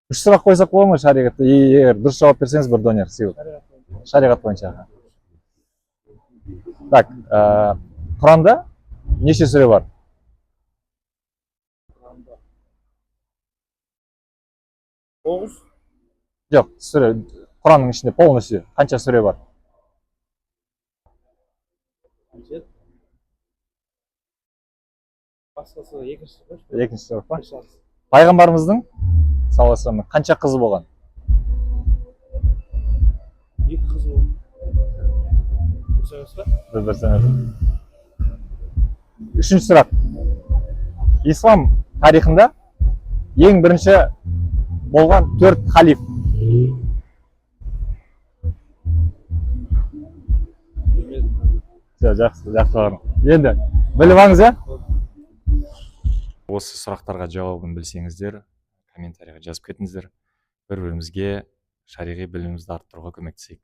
Үш сұрақ қойсақ болады ма шариғатта? Егер дұрыс жауап берсеңіз бір донер сыйлық. Шариғат бойынша. Так, Құранда неше сүре бар? Тоғыз. Жоқ, сүре. Құранның ішінде полностью қанша сүре бар? Басқасы екінші сұрақ. Екінші сұрақ па? Пайғамбарымыздың саллаллаху алейхи вассалам қанша қызы болған? Екі қызы болды. Бір сәнесі. Үшінші сұрақ. Ислам тарихында ең бірінші болған 4 халиф. Жақсы, жақсы. Енді біліп алыңыз, иә? Осы сұрақтарға жауабын білсеңіздер, комментарийға жазып кетіңіздер. Бір-бірімізге шариғи білімімізді арттыруға көмектесейік.